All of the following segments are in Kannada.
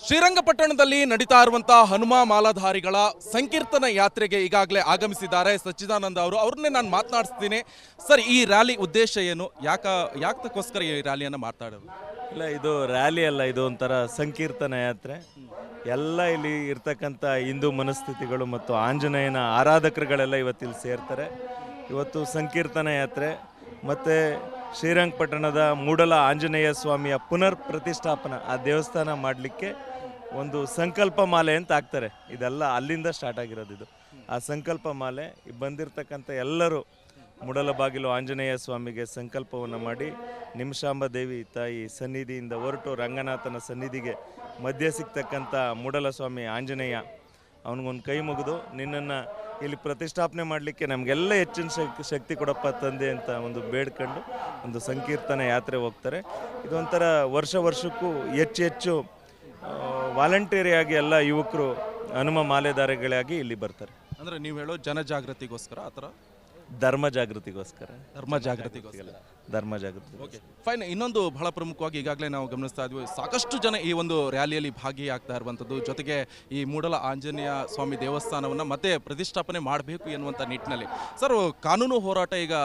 ಶ್ರೀರಂಗಪಟ್ಟಣದಲ್ಲಿ ನಡೀತಾ ಇರುವಂತಹ ಹನುಮ ಮಾಲಾಧಾರಿಗಳ ಸಂಕೀರ್ತನ ಯಾತ್ರೆಗೆ ಈಗಾಗಲೇ ಆಗಮಿಸಿದ್ದಾರೆ ಸಚ್ಚಿದಾನಂದ ಅವರು. ಅವ್ರನ್ನೇ ನಾನು ಮಾತನಾಡಿಸ್ತೀನಿ. ಸರ್, ಈ ರ್ಯಾಲಿ ಉದ್ದೇಶ ಏನು? ಯಾಕಕ್ಕೋಸ್ಕರ ಈ ರ್ಯಾಲಿಯನ್ನು ಮಾತಾಡೋದು? ಇಲ್ಲ, ಇದು ರ್ಯಾಲಿ ಅಲ್ಲ, ಇದು ಒಂಥರ ಸಂಕೀರ್ತನ ಯಾತ್ರೆ. ಎಲ್ಲ ಇಲ್ಲಿ ಇರ್ತಕ್ಕಂಥ ಹಿಂದೂ ಮನಸ್ಥಿತಿಗಳು ಮತ್ತು ಆಂಜನೇಯನ ಆರಾಧಕರುಗಳೆಲ್ಲ ಇವತ್ತಿಲ್ಲಿ ಸೇರ್ತಾರೆ. ಇವತ್ತು ಸಂಕೀರ್ತನ ಯಾತ್ರೆ ಮತ್ತು ಶ್ರೀರಂಗಪಟ್ಟಣದ ಮೂಡಲ ಆಂಜನೇಯ ಸ್ವಾಮಿಯ ಪುನರ್ ಪ್ರತಿಷ್ಠಾಪನಾ ಆ ದೇವಸ್ಥಾನ ಮಾಡಲಿಕ್ಕೆ ಒಂದು ಸಂಕಲ್ಪ ಮಾಲೆ ಅಂತ ಹಾಕ್ತಾರೆ. ಇದೆಲ್ಲ ಅಲ್ಲಿಂದ ಸ್ಟಾರ್ಟ್ ಆಗಿರೋದು. ಇದು ಆ ಸಂಕಲ್ಪ ಮಾಲೆ ಬಂದಿರತಕ್ಕಂಥ ಎಲ್ಲರೂ ಮೂಡಲಬಾಗಿಲು ಆಂಜನೇಯ ಸ್ವಾಮಿಗೆ ಸಂಕಲ್ಪವನ್ನು ಮಾಡಿ ನಿಮಿಷಾಂಬ ದೇವಿ ತಾಯಿ ಸನ್ನಿಧಿಯಿಂದ ಹೊರಟು ರಂಗನಾಥನ ಸನ್ನಿಧಿಗೆ ಮಧ್ಯೆ ಸಿಗ್ತಕ್ಕಂಥ ಮೂಡಲ ಸ್ವಾಮಿ ಆಂಜನೇಯ ಅವನಿಗೊಂದು ಕೈ ಮುಗಿದು ನಿನ್ನನ್ನು ಇಲ್ಲಿ ಪ್ರತಿಷ್ಠಾಪನೆ ಮಾಡಲಿಕ್ಕೆ ನಮಗೆಲ್ಲ ಹೆಚ್ಚಿನ ಶಕ್ತಿ ಕೊಡಪ್ಪ ತಂದೆ ಅಂತ ಒಂದು ಬೇಡ್ಕೊಂಡು ಒಂದು ಸಂಕೀರ್ತನ ಯಾತ್ರೆ ಹೋಗ್ತಾರೆ. ಇದೊಂಥರ ವರ್ಷಕ್ಕೂ ಹೆಚ್ಚು ವಾಲಂಟಿಯರಿಯಾಗಿ ಎಲ್ಲ ಯುವಕರು ಹನುಮ ಮಾಲೆಧಾರಿಗಳಾಗಿ ಇಲ್ಲಿ ಬರ್ತಾರೆ. ಅಂದರೆ ನೀವು ಹೇಳೋ ಜನಜಾಗೃತಿಗೋಸ್ಕರ, ಆ ಥರ ಧರ್ಮ ಜಾಗೃತಿಗೋಸ್ಕರ. Okay, fine. ಇನ್ನೊಂದು ಬಹಳ ಪ್ರಮುಖವಾಗಿ ಈಗಾಗಲೇ ನಾವು ಗಮನಿಸ್ತಾ ಇದ್ವಿ, ಸಾಕಷ್ಟು ಜನ ಈ ಒಂದು ರ್ಯಾಲಿಯಲ್ಲಿ ಭಾಗಿಯಾಗ್ತಾ ಇರುವಂಥದ್ದು, ಜೊತೆಗೆ ಈ ಮೂಡಲ ಆಂಜನೇಯ ಸ್ವಾಮಿ ದೇವಸ್ಥಾನವನ್ನು ಮತ್ತೆ ಪ್ರತಿಷ್ಠಾಪನೆ ಮಾಡಬೇಕು ಎನ್ನುವಂಥ ನಿಟ್ಟಿನಲ್ಲಿ. ಸರ್, ಕಾನೂನು ಹೋರಾಟ ಈಗ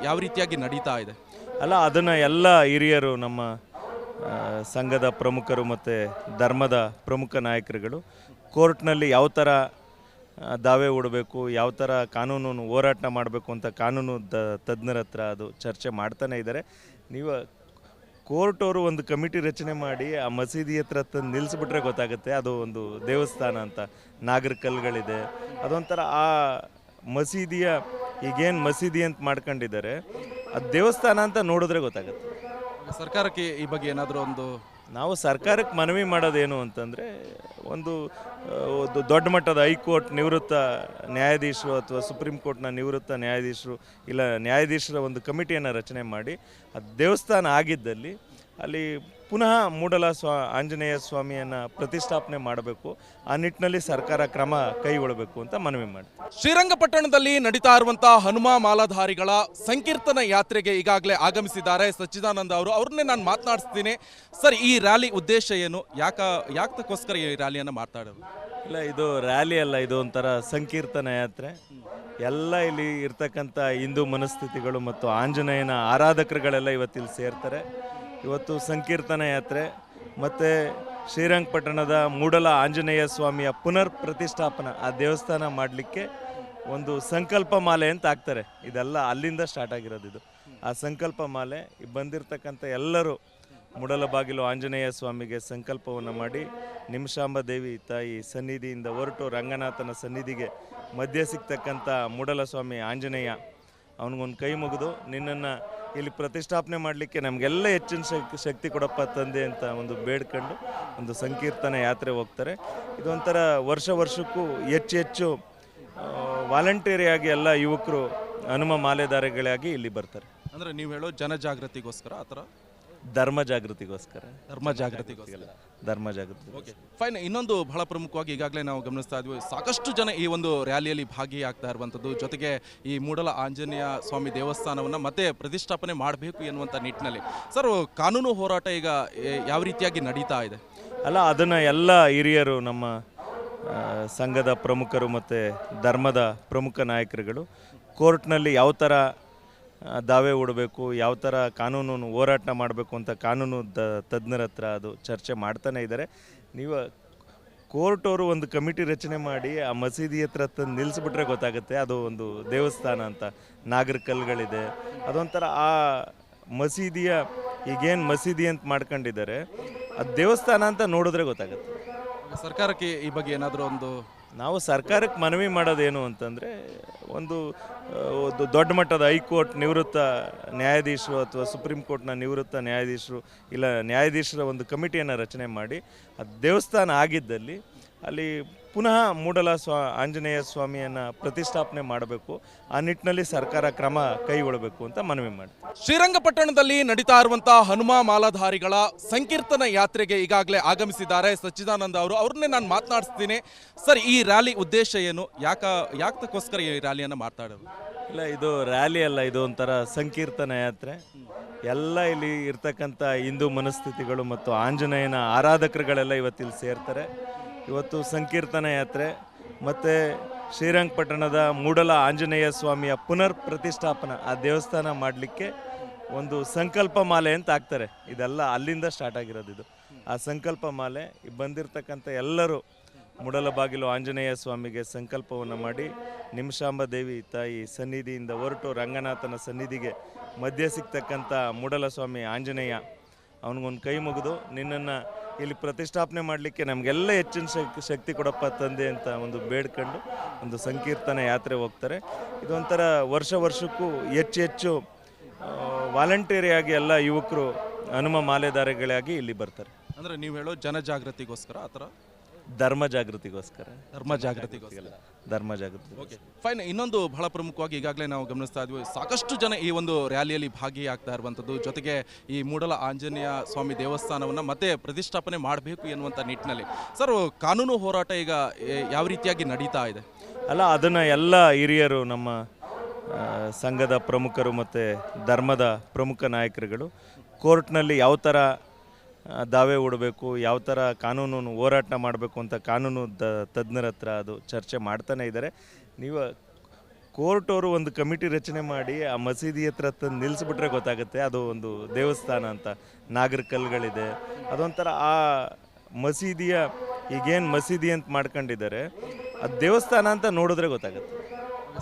ಯಾವ ರೀತಿಯಾಗಿ ನಡೀತಾ ಇದೆ? ಅಲ್ಲ, ಅದನ್ನು ಎಲ್ಲ ಹಿರಿಯರು, ನಮ್ಮ ಸಂಘದ ಪ್ರಮುಖರು ಮತ್ತು ಧರ್ಮದ ಪ್ರಮುಖ ನಾಯಕರುಗಳು ಕೋರ್ಟ್ನಲ್ಲಿ ಯಾವ ಥರ ದಾವೆ ಹೂಡಬೇಕು, ಯಾವ ಥರ ಕಾನೂನು ಹೋರಾಟ ಮಾಡಬೇಕು ಅಂತ ಕಾನೂನು ತಜ್ಞರ ಹತ್ರ ಅದು ಚರ್ಚೆ ಮಾಡ್ತಾನೆ ಇದ್ದಾರೆ. ನೀವು ಕೋರ್ಟವರು ಒಂದು ಕಮಿಟಿ ರಚನೆ ಮಾಡಿ ಆ ಮಸೀದಿ ಹತ್ರ ತಂದು ನಿಲ್ಲಿಸ್ಬಿಟ್ರೆ ಗೊತ್ತಾಗುತ್ತೆ ಅದು ಒಂದು ದೇವಸ್ಥಾನ ಅಂತ. ನಾಗರ ಕಲ್ಲುಗಳಿದೆ, ಅದೊಂಥರ ಆ ಮಸೀದಿಯ ಈಗೇನು ಮಸೀದಿ ಅಂತ ಮಾಡ್ಕೊಂಡಿದ್ದಾರೆ ಅದು ದೇವಸ್ಥಾನ ಅಂತ ನೋಡಿದ್ರೆ ಗೊತ್ತಾಗುತ್ತೆ. ಸರ್ಕಾರಕ್ಕೆ ಈ ಬಗ್ಗೆ ಏನಾದರೂ ಒಂದು ನಾವು ಸರ್ಕಾರಕ್ಕೆ ಮನವಿ ಮಾಡೋದೇನು ಅಂತಂದರೆ, ಒಂದು ದೊಡ್ಡ ಮಟ್ಟದ ಹೈಕೋರ್ಟ್ ನಿವೃತ್ತ ನ್ಯಾಯಾಧೀಶರು ಅಥವಾ ಸುಪ್ರೀಂ ಕೋರ್ಟ್ನ ನಿವೃತ್ತ ನ್ಯಾಯಾಧೀಶರು ಇಲ್ಲ ನ್ಯಾಯಾಧೀಶರ ಒಂದು ಕಮಿಟಿಯನ್ನು ರಚನೆ ಮಾಡಿ ಅದು ದೇವಸ್ಥಾನ ಆಗಿದ್ದಲ್ಲಿ ಅಲ್ಲಿ ಪುನಃ ಮೂಡಲ ಆಂಜನೇಯ ಸ್ವಾಮಿಯನ್ನು ಪ್ರತಿಷ್ಠಾಪನೆ ಮಾಡಬೇಕು. ಆ ನಿಟ್ಟಿನಲ್ಲಿ ಸರ್ಕಾರ ಕ್ರಮ ಕೈಗೊಳ್ಳಬೇಕು ಅಂತ ಮನವಿ ಮಾಡಿ. ಶ್ರೀರಂಗಪಟ್ಟಣದಲ್ಲಿ ನಡೀತಾ ಇರುವಂತಹ ಹನುಮ ಮಾಲಾಧಾರಿಗಳ ಸಂಕೀರ್ತನ ಯಾತ್ರೆಗೆ ಈಗಾಗಲೇ ಆಗಮಿಸಿದ್ದಾರೆ ಸಚ್ಚಿದಾನಂದ ಅವರು. ಅವ್ರನ್ನೇ ನಾನು ಮಾತನಾಡಿಸ್ತೀನಿ. ಸರ್, ಈ ರ್ಯಾಲಿ ಉದ್ದೇಶ ಏನು? ಯಾಕಕ್ಕೋಸ್ಕರ ಈ ರ್ಯಾಲಿಯನ್ನು ಮಾತಾಡೋದು? ಇಲ್ಲ, ಇದು ರ್ಯಾಲಿ ಅಲ್ಲ, ಇದು ಒಂಥರ ಸಂಕೀರ್ತನ ಯಾತ್ರೆ. ಎಲ್ಲ ಇಲ್ಲಿ ಇರ್ತಕ್ಕಂಥ ಹಿಂದೂ ಮನಸ್ಥಿತಿಗಳು ಮತ್ತು ಆಂಜನೇಯನ ಆರಾಧಕರುಗಳೆಲ್ಲ ಇವತ್ತಿಲ್ಲಿ ಸೇರ್ತಾರೆ. ಇವತ್ತು ಸಂಕೀರ್ತನ ಯಾತ್ರೆ ಮತ್ತು ಶ್ರೀರಂಗಪಟ್ಟಣದ ಮೂಡಲ ಆಂಜನೇಯ ಸ್ವಾಮಿಯ ಪುನರ್ ಪ್ರತಿಷ್ಠಾಪನಾ ಆ ದೇವಸ್ಥಾನ ಮಾಡಲಿಕ್ಕೆ ಒಂದು ಸಂಕಲ್ಪ ಮಾಲೆ ಅಂತ ಹಾಕ್ತಾರೆ. ಇದೆಲ್ಲ ಅಲ್ಲಿಂದ ಸ್ಟಾರ್ಟ್ ಆಗಿರೋದು. ಇದು ಆ ಸಂಕಲ್ಪ ಮಾಲೆ ಬಂದಿರತಕ್ಕಂಥ ಎಲ್ಲರೂ ಮೂಡಲಬಾಗಿಲು ಆಂಜನೇಯ ಸ್ವಾಮಿಗೆ ಸಂಕಲ್ಪವನ್ನು ಮಾಡಿ ನಿಮಿಷಾಂಬ ದೇವಿ ತಾಯಿ ಸನ್ನಿಧಿಯಿಂದ ಹೊರಟು ರಂಗನಾಥನ ಸನ್ನಿಧಿಗೆ ಮಧ್ಯೆ ಸಿಗ್ತಕ್ಕಂಥ ಮೂಡಲ ಸ್ವಾಮಿ ಆಂಜನೇಯ ಅವನಿಗೊಂದು ಕೈ ಮುಗಿದು ನಿನ್ನನ್ನು ಇಲ್ಲಿ ಪ್ರತಿಷ್ಠಾಪನೆ ಮಾಡಲಿಕ್ಕೆ ನಮಗೆಲ್ಲ ಹೆಚ್ಚಿನ ಶಕ್ತಿ ಕೊಡಪ್ಪ ತಂದೆ ಅಂತ ಒಂದು ಬೇಡ್ಕೊಂಡು ಒಂದು ಸಂಕೀರ್ತನ ಯಾತ್ರೆ ಹೋಗ್ತಾರೆ. ಇದೊಂಥರ ವರ್ಷಕ್ಕೂ ಹೆಚ್ಚು ವಾಲಂಟಿಯರಿಯಾಗಿ ಎಲ್ಲ ಯುವಕರು ಹನುಮ ಮಾಲೆಧಾರಿಗಳಾಗಿ ಇಲ್ಲಿ ಬರ್ತಾರೆ. ಅಂದರೆ ನೀವು ಹೇಳೋ ಜನಜಾಗೃತಿಗೋಸ್ಕರ, ಆ ಥರ ಧರ್ಮ ಜಾಗೃತಿಗೋಸ್ಕರ. Okay, fine. ಇನ್ನೊಂದು ಬಹಳ ಪ್ರಮುಖವಾಗಿ ಈಗಾಗಲೇ ನಾವು ಗಮನಿಸ್ತಾ ಇದ್ವಿ, ಸಾಕಷ್ಟು ಜನ ಈ ಒಂದು ರ್ಯಾಲಿಯಲ್ಲಿ ಭಾಗಿಯಾಗ್ತಾ ಇರುವಂಥದ್ದು, ಜೊತೆಗೆ ಈ ಮೂಡಲ ಆಂಜನೇಯ ಸ್ವಾಮಿ ದೇವಸ್ಥಾನವನ್ನು ಮತ್ತೆ ಪ್ರತಿಷ್ಠಾಪನೆ ಮಾಡಬೇಕು ಎನ್ನುವಂಥ ನಿಟ್ಟಿನಲ್ಲಿ. ಸರ್, ಕಾನೂನು ಹೋರಾಟ ಈಗ ಯಾವ ರೀತಿಯಾಗಿ ನಡೀತಾ ಇದೆ? ಅಲ್ಲ, ಅದನ್ನು ಎಲ್ಲ ಹಿರಿಯರು, ನಮ್ಮ ಸಂಘದ ಪ್ರಮುಖರು ಮತ್ತು ಧರ್ಮದ ಪ್ರಮುಖ ನಾಯಕರುಗಳು ಕೋರ್ಟ್ನಲ್ಲಿ ಯಾವ ಥರ ದಾವೆ ಹೂಡಬೇಕು, ಯಾವ ಥರ ಕಾನೂನು ಹೋರಾಟ ಮಾಡಬೇಕು ಅಂತ ಕಾನೂನು ತಜ್ಞರ ಹತ್ರ ಅದು ಚರ್ಚೆ ಮಾಡ್ತಾನೆ ಇದ್ದಾರೆ. ನೀವು ಕೋರ್ಟವರು ಒಂದು ಕಮಿಟಿ ರಚನೆ ಮಾಡಿ ಆ ಮಸೀದಿ ಹತ್ರ ತಂದು ನಿಲ್ಲಿಸ್ಬಿಟ್ರೆ ಗೊತ್ತಾಗುತ್ತೆ ಅದು ಒಂದು ದೇವಸ್ಥಾನ ಅಂತ. ನಾಗರ ಕಲ್ಲುಗಳಿದೆ, ಅದೊಂಥರ ಆ ಮಸೀದಿಯ ಈಗೇನು ಮಸೀದಿ ಅಂತ ಮಾಡ್ಕೊಂಡಿದ್ದಾರೆ ಅದು ದೇವಸ್ಥಾನ ಅಂತ ನೋಡಿದ್ರೆ ಗೊತ್ತಾಗುತ್ತೆ. ಸರ್ಕಾರಕ್ಕೆ ಈ ಬಗ್ಗೆ ಏನಾದರೂ ಒಂದು ನಾವು ಸರ್ಕಾರಕ್ಕೆ ಮನವಿ ಮಾಡೋದೇನು ಅಂತಂದರೆ, ಒಂದು ದೊಡ್ಡ ಮಟ್ಟದ ಹೈಕೋರ್ಟ್ ನಿವೃತ್ತ ನ್ಯಾಯಾಧೀಶರು ಅಥವಾ ಸುಪ್ರೀಂ ಕೋರ್ಟ್ನ ನಿವೃತ್ತ ನ್ಯಾಯಾಧೀಶರು ಇಲ್ಲ ನ್ಯಾಯಾಧೀಶರ ಒಂದು ಕಮಿಟಿಯನ್ನು ರಚನೆ ಮಾಡಿ ಅದು ದೇವಸ್ಥಾನ ಆಗಿದ್ದಲ್ಲಿ ಅಲ್ಲಿ ಪುನಃ ಆಂಜನೇಯ ಸ್ವಾಮಿಯನ್ನು ಪ್ರತಿಷ್ಠಾಪನೆ ಮಾಡಬೇಕು. ಆ ನಿಟ್ಟಿನಲ್ಲಿ ಸರ್ಕಾರ ಕ್ರಮ ಕೈಗೊಳ್ಳಬೇಕು ಅಂತ ಮನವಿ ಮಾಡ್ತೀವಿ. ಶ್ರೀರಂಗಪಟ್ಟಣದಲ್ಲಿ ನಡೀತಾ ಇರುವಂತಹ ಹನುಮ ಮಾಲಾಧಾರಿಗಳ ಸಂಕೀರ್ತನ ಯಾತ್ರೆಗೆ ಈಗಾಗಲೇ ಆಗಮಿಸಿದ್ದಾರೆ ಸಚ್ಚಿದಾನಂದ ಅವರು. ಅವ್ರನ್ನೇ ನಾನು ಮಾತನಾಡಿಸ್ತೀನಿ. ಸರ್, ಈ ರ್ಯಾಲಿ ಉದ್ದೇಶ ಏನು? ಯಾಕಕ್ಕೋಸ್ಕರ ಈ ರ್ಯಾಲಿಯನ್ನು ಮಾತಾಡೋದು? ಇಲ್ಲ, ಇದು ರ್ಯಾಲಿ ಅಲ್ಲ, ಇದು ಒಂಥರ ಸಂಕೀರ್ತನ ಯಾತ್ರೆ. ಎಲ್ಲ ಇಲ್ಲಿ ಇರ್ತಕ್ಕಂಥ ಹಿಂದೂ ಮನಸ್ಥಿತಿಗಳು ಮತ್ತು ಆಂಜನೇಯನ ಆರಾಧಕರುಗಳೆಲ್ಲ ಇವತ್ತಿಲ್ಲಿ ಸೇರ್ತಾರೆ. ಇವತ್ತು ಸಂಕೀರ್ತನ ಯಾತ್ರೆ ಮತ್ತು ಶ್ರೀರಂಗಪಟ್ಟಣದ ಮೂಡಲ ಆಂಜನೇಯ ಸ್ವಾಮಿಯ ಪುನರ್ ಪ್ರತಿಷ್ಠಾಪನಾ ಆ ದೇವಸ್ಥಾನ ಮಾಡಲಿಕ್ಕೆ ಒಂದು ಸಂಕಲ್ಪ ಮಾಲೆ ಅಂತ ಹಾಕ್ತಾರೆ. ಇದೆಲ್ಲ ಅಲ್ಲಿಂದ ಸ್ಟಾರ್ಟ್ ಆಗಿರೋದು. ಇದು ಆ ಸಂಕಲ್ಪ ಮಾಲೆ ಬಂದಿರತಕ್ಕಂಥ ಎಲ್ಲರೂ ಮೂಡಲಬಾಗಿಲು ಆಂಜನೇಯ ಸ್ವಾಮಿಗೆ ಸಂಕಲ್ಪವನ್ನು ಮಾಡಿ ನಿಮಿಷಾಂಬ ದೇವಿ ತಾಯಿ ಸನ್ನಿಧಿಯಿಂದ ಹೊರಟು ರಂಗನಾಥನ ಸನ್ನಿಧಿಗೆ ಮಧ್ಯೆ ಸಿಗ್ತಕ್ಕಂಥ ಮೂಡಲ ಸ್ವಾಮಿ ಆಂಜನೇಯ ಅವನಿಗೊಂದು ಕೈ ಮುಗಿದು ನಿನ್ನನ್ನು ಇಲ್ಲಿ ಪ್ರತಿಷ್ಠಾಪನೆ ಮಾಡಲಿಕ್ಕೆ ನಮಗೆಲ್ಲ ಹೆಚ್ಚಿನ ಶಕ್ತಿ ಕೊಡಪ್ಪ ತಂದೆ ಅಂತ ಒಂದು ಬೇಡ್ಕೊಂಡು ಒಂದು ಸಂಕೀರ್ತನ ಯಾತ್ರೆ ಹೋಗ್ತಾರೆ. ಇದೊಂಥರ ವರ್ಷಕ್ಕೂ ಹೆಚ್ಚು ವಾಲಂಟಿಯರಿಯಾಗಿ ಎಲ್ಲ ಯುವಕರು ಹನುಮ ಮಾಲೆಧಾರಿಗಳಾಗಿ ಇಲ್ಲಿ ಬರ್ತಾರೆ. ಅಂದರೆ ನೀವು ಹೇಳೋ ಜನಜಾಗೃತಿಗೋಸ್ಕರ, ಆ ಥರ ಧರ್ಮ ಜಾಗೃತಿಗೋಸ್ಕರ. Okay, fine. ಇನ್ನೊಂದು ಬಹಳ ಪ್ರಮುಖವಾಗಿ ಈಗಾಗಲೇ ನಾವು ಗಮನಿಸ್ತಾ ಇದ್ವಿ, ಸಾಕಷ್ಟು ಜನ ಈ ಒಂದು ರ್ಯಾಲಿಯಲ್ಲಿ ಭಾಗಿಯಾಗ್ತಾ ಇರುವಂಥದ್ದು, ಜೊತೆಗೆ ಈ ಮೂಡಲ ಆಂಜನೇಯ ಸ್ವಾಮಿ ದೇವಸ್ಥಾನವನ್ನು ಮತ್ತೆ ಪ್ರತಿಷ್ಠಾಪನೆ ಮಾಡಬೇಕು ಎನ್ನುವಂಥ ನಿಟ್ಟಿನಲ್ಲಿ. ಸರ್, ಕಾನೂನು ಹೋರಾಟ ಈಗ ಯಾವ ರೀತಿಯಾಗಿ ನಡೀತಾ ಇದೆ? ಅಲ್ಲ, ಅದನ್ನು ಎಲ್ಲ ಹಿರಿಯರು, ನಮ್ಮ ಸಂಘದ ಪ್ರಮುಖರು ಮತ್ತು ಧರ್ಮದ ಪ್ರಮುಖ ನಾಯಕರುಗಳು ಕೋರ್ಟ್ನಲ್ಲಿ ಯಾವ ಥರ ದಾವೆ ಹೂಡಬೇಕು, ಯಾವ ಥರ ಕಾನೂನು ಹೋರಾಟ ಮಾಡಬೇಕು ಅಂತ ಕಾನೂನು ತಜ್ಞರ ಹತ್ರ ಅದು ಚರ್ಚೆ ಮಾಡ್ತಾನೆ ಇದ್ದಾರೆ. ನೀವು ಕೋರ್ಟವರು ಒಂದು ಕಮಿಟಿ ರಚನೆ ಮಾಡಿ ಆ ಮಸೀದಿ ಹತ್ರ ತಂದು ನಿಲ್ಲಿಸ್ಬಿಟ್ರೆ ಗೊತ್ತಾಗುತ್ತೆ ಅದು ಒಂದು ದೇವಸ್ಥಾನ ಅಂತ. ನಾಗರಿಕಲ್ಗಳಿದೆ, ಅದೊಂಥರ ಆ ಮಸೀದಿಯ ಈಗೇನು ಮಸೀದಿ ಅಂತ ಮಾಡ್ಕೊಂಡಿದ್ದಾರೆ ಅದು ದೇವಸ್ಥಾನ ಅಂತ ನೋಡಿದ್ರೆ ಗೊತ್ತಾಗುತ್ತೆ.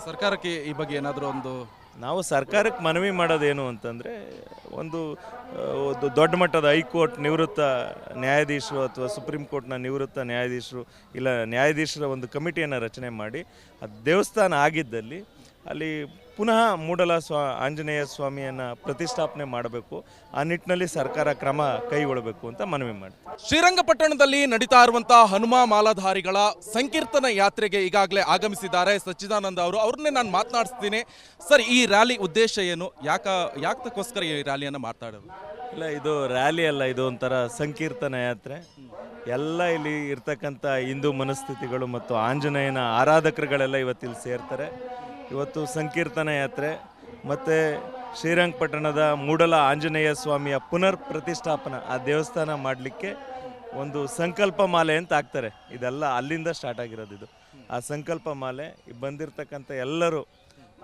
ಸರ್ಕಾರಕ್ಕೆ ಈ ಬಗ್ಗೆ ಏನಾದರೂ ನಾವು ಸರ್ಕಾರಕ್ಕೆ ಮನವಿ ಮಾಡೋದೇನು ಅಂತಂದರೆ, ಒಂದು ದೊಡ್ಡ ಮಟ್ಟದ ಹೈಕೋರ್ಟ್ ನಿವೃತ್ತ ನ್ಯಾಯಾಧೀಶರು ಅಥವಾ ಸುಪ್ರೀಂ ಕೋರ್ಟ್ನ ನಿವೃತ್ತ ನ್ಯಾಯಾಧೀಶರು ಇಲ್ಲ ನ್ಯಾಯಾಧೀಶರ ಒಂದು ಕಮಿಟಿಯನ್ನು ರಚನೆ ಮಾಡಿ ಅದು ದೇವಸ್ಥಾನ ಆಗಿದ್ದಲ್ಲಿ ಅಲ್ಲಿ ಪುನಃ ಮೂಡಲ ಆಂಜನೇಯ ಸ್ವಾಮಿಯನ್ನು ಪ್ರತಿಷ್ಠಾಪನೆ ಮಾಡಬೇಕು. ಆ ನಿಟ್ಟಿನಲ್ಲಿ ಸರ್ಕಾರ ಕ್ರಮ ಕೈಗೊಳ್ಳಬೇಕು ಅಂತ ಮನವಿ ಮಾಡಿ. ಶ್ರೀರಂಗಪಟ್ಟಣದಲ್ಲಿ ನಡೀತಾ ಇರುವಂತಹ ಹನುಮ ಮಾಲಾಧಾರಿಗಳ ಸಂಕೀರ್ತನ ಯಾತ್ರೆಗೆ ಈಗಾಗಲೇ ಆಗಮಿಸಿದ್ದಾರೆ ಸಚ್ಚಿದಾನಂದ ಅವರು. ಅವ್ರನ್ನೇ ನಾನು ಮಾತನಾಡಿಸ್ತೀನಿ. ಸರ್, ಈ ರ್ಯಾಲಿ ಉದ್ದೇಶ ಏನು? ಯಾಕಕ್ಕೋಸ್ಕರ ಈ ರ್ಯಾಲಿಯನ್ನು ಮಾತಾಡೋದು? ಇಲ್ಲ, ಇದು ರ್ಯಾಲಿ ಅಲ್ಲ, ಇದು ಒಂಥರ ಸಂಕೀರ್ತನ ಯಾತ್ರೆ. ಎಲ್ಲ ಇಲ್ಲಿ ಇರ್ತಕ್ಕಂಥ ಹಿಂದೂ ಮನಸ್ಥಿತಿಗಳು ಮತ್ತು ಆಂಜನೇಯನ ಆರಾಧಕರುಗಳೆಲ್ಲ ಇವತ್ತಿಲ್ಲಿ ಸೇರ್ತಾರೆ. ಇವತ್ತು ಸಂಕೀರ್ತನ ಯಾತ್ರೆ ಮತ್ತು ಶ್ರೀರಂಗಪಟ್ಟಣದ ಮೂಡಲ ಆಂಜನೇಯ ಸ್ವಾಮಿಯ ಪುನರ್ ಪ್ರತಿಷ್ಠಾಪನಾ ಆ ದೇವಸ್ಥಾನ ಮಾಡಲಿಕ್ಕೆ ಒಂದು ಸಂಕಲ್ಪ ಮಾಲೆ ಅಂತ ಹಾಕ್ತಾರೆ. ಇದೆಲ್ಲ ಅಲ್ಲಿಂದ ಸ್ಟಾರ್ಟ್ ಆಗಿರೋದು. ಇದು ಆ ಸಂಕಲ್ಪ ಮಾಲೆ ಬಂದಿರತಕ್ಕಂಥ ಎಲ್ಲರೂ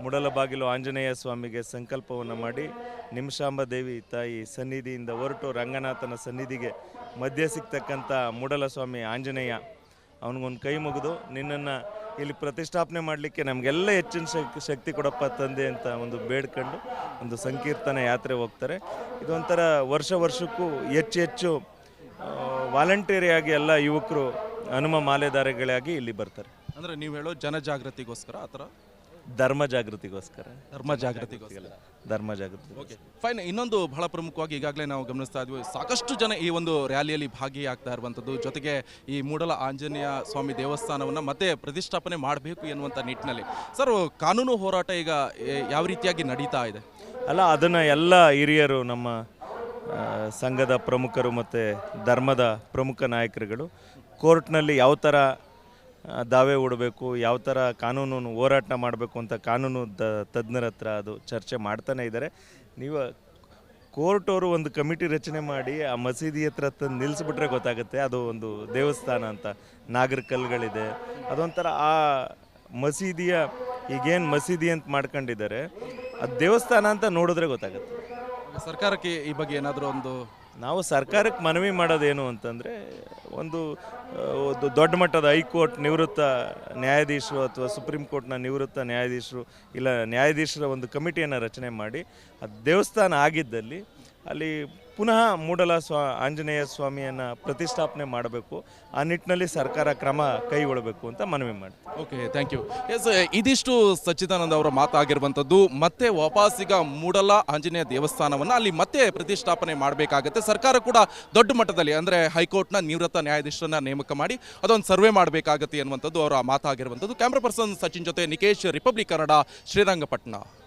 ಮೂಡಲಬಾಗಿಲು ಆಂಜನೇಯ ಸ್ವಾಮಿಗೆ ಸಂಕಲ್ಪವನ್ನು ಮಾಡಿ ನಿಮಿಷಾಂಬ ದೇವಿ ತಾಯಿ ಸನ್ನಿಧಿಯಿಂದ ಹೊರಟು ರಂಗನಾಥನ ಸನ್ನಿಧಿಗೆ ಮಧ್ಯೆ ಸಿಗ್ತಕ್ಕಂಥ ಮೂಡಲ ಸ್ವಾಮಿ ಆಂಜನೇಯ ಅವನಿಗೊಂದು ಕೈ ಮುಗಿದು ನಿನ್ನನ್ನು ಇಲ್ಲಿ ಪ್ರತಿಷ್ಠಾಪನೆ ಮಾಡಲಿಕ್ಕೆ ನಮಗೆಲ್ಲ ಹೆಚ್ಚಿನ ಶಕ್ತಿ ಕೊಡಪ್ಪ ತಂದೆ ಅಂತ ಒಂದು ಬೇಡ್ಕೊಂಡು ಒಂದು ಸಂಕೀರ್ತನ ಯಾತ್ರೆ ಹೋಗ್ತಾರೆ. ಇದೊಂಥರ ವರ್ಷಕ್ಕೂ ಹೆಚ್ಚು ವಾಲಂಟಿಯರಿಯಾಗಿ ಎಲ್ಲ ಯುವಕರು ಹನುಮ ಮಾಲೆಧಾರಿಗಳಾಗಿ ಇಲ್ಲಿ ಬರ್ತಾರೆ. ಅಂದರೆ ನೀವು ಹೇಳೋ ಜನಜಾಗೃತಿಗೋಸ್ಕರ, ಆ ಥರ ಧರ್ಮ ಜಾಗೃತಿಗೋಸ್ಕರ. Okay, fine. ಇನ್ನೊಂದು ಬಹಳ ಪ್ರಮುಖವಾಗಿ ಈಗಾಗಲೇ ನಾವು ಗಮನಿಸ್ತಾ ಇದ್ವಿ, ಸಾಕಷ್ಟು ಜನ ಈ ಒಂದು ರ್ಯಾಲಿಯಲ್ಲಿ ಭಾಗಿಯಾಗ್ತಾ ಇರುವಂಥದ್ದು, ಜೊತೆಗೆ ಈ ಮೂಡಲ ಆಂಜನೇಯ ಸ್ವಾಮಿ ದೇವಸ್ಥಾನವನ್ನು ಮತ್ತೆ ಪ್ರತಿಷ್ಠಾಪನೆ ಮಾಡಬೇಕು ಎನ್ನುವಂಥ ನಿಟ್ಟಿನಲ್ಲಿ. ಸರ್, ಕಾನೂನು ಹೋರಾಟ ಈಗ ಯಾವ ರೀತಿಯಾಗಿ ನಡೀತಾ ಇದೆ? ಅಲ್ಲ, ಅದನ್ನು ಎಲ್ಲ ಹಿರಿಯರು, ನಮ್ಮ ಸಂಘದ ಪ್ರಮುಖರು ಮತ್ತು ಧರ್ಮದ ಪ್ರಮುಖ ನಾಯಕರುಗಳು ಕೋರ್ಟ್ನಲ್ಲಿ ಯಾವ ಥರ ದಾವೆ ಹೂಡಬೇಕು, ಯಾವ ಥರ ಕಾನೂನು ಹೋರಾಟ ಮಾಡಬೇಕು ಅಂತ ಕಾನೂನು ತಜ್ಞರ ಹತ್ರ ಅದು ಚರ್ಚೆ ಮಾಡ್ತಾನೆ ಇದ್ದಾರೆ. ನೀವು ಕೋರ್ಟವರು ಒಂದು ಕಮಿಟಿ ರಚನೆ ಮಾಡಿ ಆ ಮಸೀದಿ ಹತ್ರ ತಂದು ನಿಲ್ಲಿಸ್ಬಿಟ್ರೆ ಗೊತ್ತಾಗುತ್ತೆ ಅದು ಒಂದು ದೇವಸ್ಥಾನ ಅಂತ. ನಾಗರಿಕಲ್ಗಳಿದೆ, ಅದೊಂಥರ ಆ ಮಸೀದಿಯ ಈಗೇನು ಮಸೀದಿ ಅಂತ ಮಾಡ್ಕೊಂಡಿದ್ದಾರೆ ಅದು ದೇವಸ್ಥಾನ ಅಂತ ನೋಡಿದ್ರೆ ಗೊತ್ತಾಗುತ್ತೆ. ಸರ್ಕಾರಕ್ಕೆ ಈ ಬಗ್ಗೆ ಏನಾದರೂ ನಾವು ಸರ್ಕಾರಕ್ಕೆ ಮನವಿ ಮಾಡೋದೇನು ಅಂತಂದರೆ, ಒಂದು ದೊಡ್ಡ ಮಟ್ಟದ ಹೈಕೋರ್ಟ್ ನಿವೃತ್ತ ನ್ಯಾಯಾಧೀಶರು ಅಥವಾ ಸುಪ್ರೀಂ ಕೋರ್ಟ್ನ ನಿವೃತ್ತ ನ್ಯಾಯಾಧೀಶರು ಇಲ್ಲ ನ್ಯಾಯಾಧೀಶರ ಒಂದು ಕಮಿಟಿಯನ್ನು ರಚನೆ ಮಾಡಿ ಅದು ದೇವಸ್ಥಾನ ಆಗಿದ್ದಲ್ಲಿ ಅಲ್ಲಿ ಪುನಃ ಮೂಡಲ ಆಂಜನೇಯ ಸ್ವಾಮಿಯನ್ನು ಪ್ರತಿಷ್ಠಾಪನೆ ಮಾಡಬೇಕು. ಆ ನಿಟ್ಟಿನಲ್ಲಿ ಸರ್ಕಾರ ಕ್ರಮ ಕೈಗೊಳ್ಳಬೇಕು ಅಂತ ಮನವಿ ಮಾಡ್ತೀವಿ. Okay, thank you. ಎಸ್, ಇದಿಷ್ಟು ಸಚ್ಚಿದಾನಂದ ಅವರ ಮಾತಾಗಿರುವಂಥದ್ದು. ಮತ್ತೆ ವಾಪಸ್ ಈಗ ಮೂಡಲ ಆಂಜನೇಯ ದೇವಸ್ಥಾನವನ್ನು ಅಲ್ಲಿ ಮತ್ತೆ ಪ್ರತಿಷ್ಠಾಪನೆ ಮಾಡಬೇಕಾಗತ್ತೆ. ಸರ್ಕಾರ ಕೂಡ ದೊಡ್ಡ ಮಟ್ಟದಲ್ಲಿ ಅಂದರೆ ಹೈಕೋರ್ಟ್ನ ನಿವೃತ್ತ ನ್ಯಾಯಾಧೀಶರನ್ನ ನೇಮಕ ಮಾಡಿ ಅದೊಂದು ಸರ್ವೆ ಮಾಡಬೇಕಾಗತ್ತೆ ಅನ್ನುವಂಥದ್ದು ಅವರ ಮಾತಾಗಿರುವಂಥದ್ದು. ಕ್ಯಾಮ್ರಾ ಪರ್ಸನ್ ಸಚಿನ್ ಜೊತೆ ನಿಕೇಶ್, ರಿಪಬ್ಲಿಕ್ ಕನ್ನಡ, ಶ್ರೀರಂಗಪಟ್ಟಣ.